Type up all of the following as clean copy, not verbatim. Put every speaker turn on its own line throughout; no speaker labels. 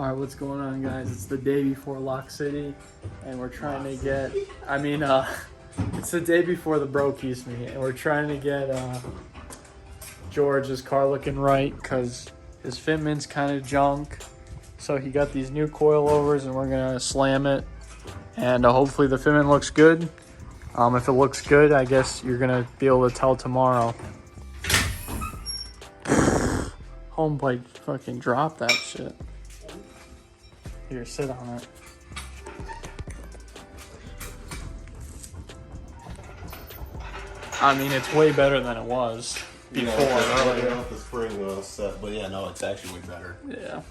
Alright, what's going on, guys? It's the day before Lock City, and we're trying to get, it's the day before the Brokies meet, and we're trying to get George's car looking right, because his fitment's kind of junk. So he got these new coilovers, and we're going to slam it, and hopefully the fitment looks good. If it looks good, I guess you're going to be able to tell tomorrow. Home plate fucking dropped that shit. Here, sit on it. I mean, it's way better than it was before.
Earlier off the spring set, but yeah, no, it's actually way better.
Yeah.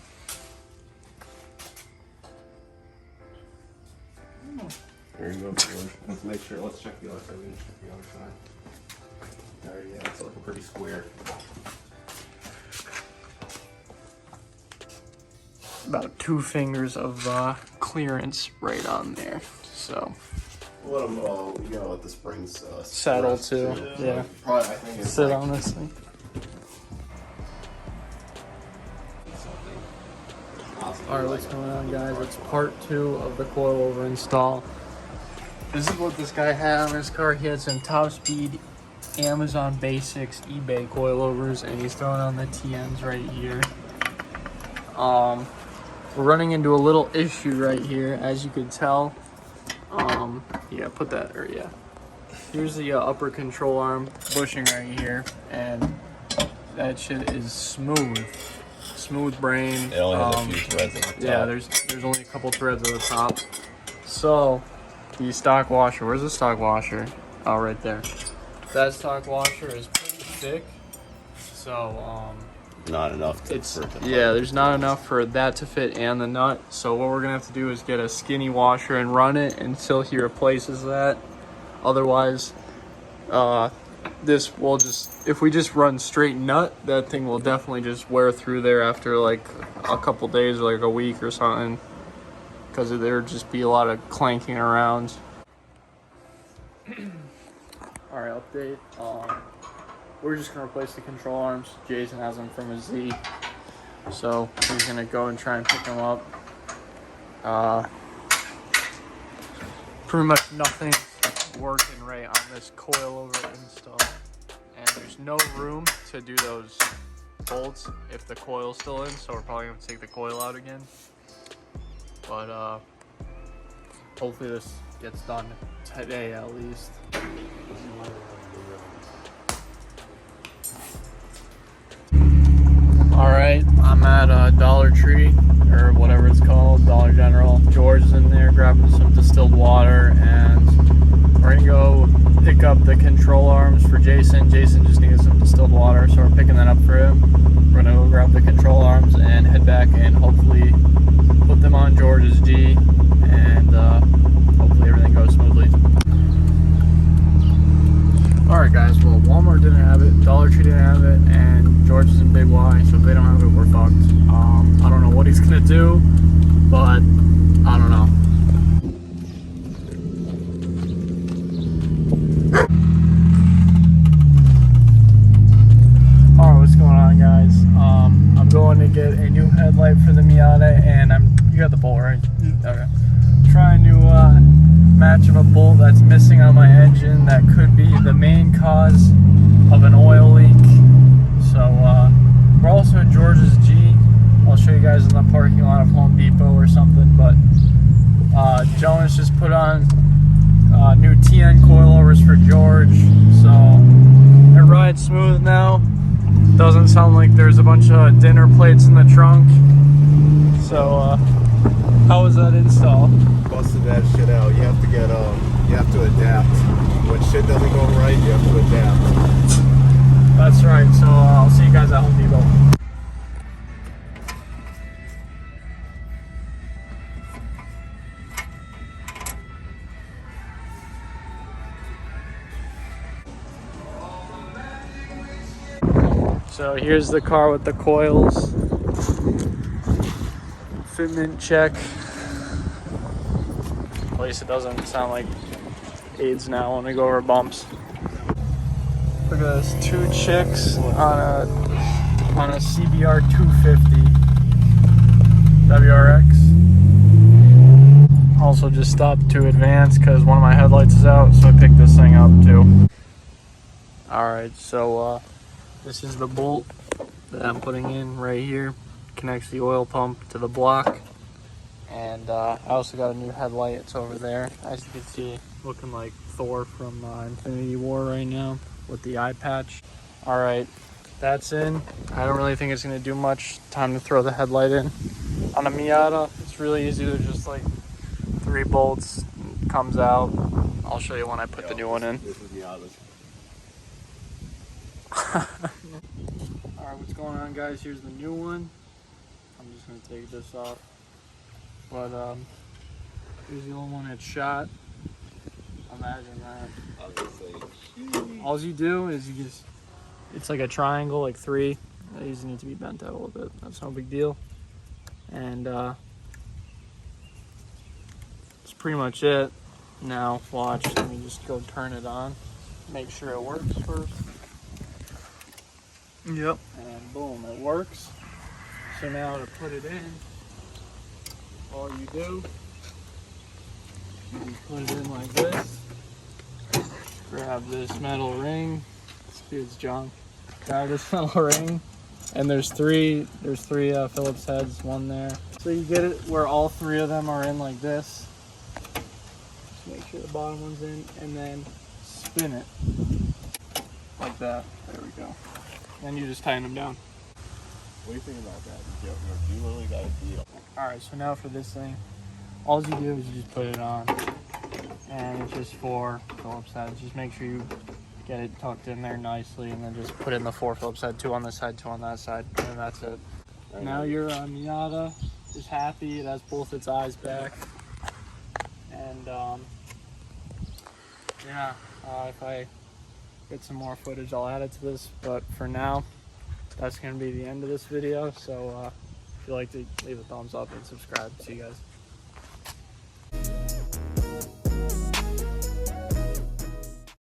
There you go, George. Let's make sure. Let's check the other side. We can check the other side. There, yeah, it's looking pretty square.
About 2 fingers of clearance right on there. So
Let them, let the springs
settle too. Yeah.
Probably, I think it's
sit on this thing. Alright, what's going on, guys? It's part 2 of the coilover install. This is what this guy had on his car. He had some top speed Amazon Basics eBay coilovers, and he's throwing on the TNs right here. We're running into a little issue right here, as you can tell. Yeah, put that, or yeah. Here's the upper control arm bushing right here, and that shit is smooth. Smooth brain.
It only has a few threads at the top.
Yeah, there's only a couple threads at the top. So, the stock washer, where's the stock washer? Oh, right there. That stock washer is pretty thick, so
not enough to
there's not enough for that to fit and the nut. So what we're gonna have to do is get a skinny washer and run it until he replaces that. Otherwise, this will just, if we just run straight nut, that thing will definitely just wear through there after like a couple days or like a week or something, because there'd just be a lot of clanking around. All right, update. We're just gonna replace the control arms. Jason has them from a Z, so he's gonna go and try and pick them up. Pretty much nothing's working right on this coilover install, and there's no room to do those bolts if the coil's still in, so we're probably gonna take the coil out again. But hopefully this gets done today at least. Alright, I'm at Dollar Tree, or whatever it's called, Dollar General. George is in there grabbing some distilled water, and we're gonna go pick up the control arms for Jason. Jason just needs some distilled water, so we're picking that up for him. We're gonna go grab the control arms and head back and hopefully put them on George's G, and hopefully everything goes smoothly. Alright guys, well Walmart didn't have it, Dollar Tree didn't have it, and George is in Big Y, so if they don't have it, we're fucked. I don't know what he's gonna do, but I don't know. Alright, what's going on, guys? I'm going to get a new headlight for the Miata, and you got the bolt, right? Okay. Trying to match up a bolt that's missing on my engine that could be the main cause of an oil leak. So we're also in George's G. I'll show you guys in the parking lot of Home Depot or something, but Jonas just put on new TN coilovers for George, so it rides smooth now. Doesn't sound like there's a bunch of dinner plates in the trunk. So how was that install?
Busted that shit out. You have to get you have to adapt. When shit doesn't go right, you have to adapt.
That's right. So I'll see you guys at Home Depot. So here's the car with the coils. Fitment check. At least it doesn't sound like aids now when we go over bumps. Look at this, 2 chicks on a CBR 250. WRX. Also just stopped to advance because one of my headlights is out, so I picked this thing up too. Alright, so this is the bolt that I'm putting in right here. Connects the oil pump to the block. And I also got a new headlight, it's over there. As you can see, looking like Thor from Infinity War right now with the eye patch. Alright, that's in. I don't really think it's going to do much. Time to throw the headlight in. On a Miata, it's really easy to just like 3 bolts, comes out. I'll show you when I put the new one in.
This is Miata's.
Alright, what's going on, guys? Here's the new one. I'm just going to take this off. But here's the old one that's shot. Imagine that.
I was gonna say,
All you do is you just, it's like a triangle, like 3. These need to be bent out a little bit. That's no big deal. And that's pretty much it. Now watch, let me just go turn it on. Make sure it works first. Yep. And boom, it works. So now to put it in, all you do, you put it in like this. Grab this metal ring. This dude's junk. Grab this metal ring, and there's three Phillips heads, one there. So you get it where all 3 of them are in like this. Just make sure the bottom one's in, and then spin it like that. There we go. Then you just tighten them down.
what do you think about that? You literally got a deal.
Alright, so now for this thing, all you do is you just put it on, and it's just 4 Phillips heads. Just make sure you get it tucked in there nicely, and then just put in the 4 Phillips head, 2 on this side, 2 on that side, and that's it. Now your Miata is happy. It has both its eyes back, and yeah, if I get some more footage, I'll add it to this, but for now, that's going to be the end of this video. So if you like to leave a thumbs up and subscribe. See you guys.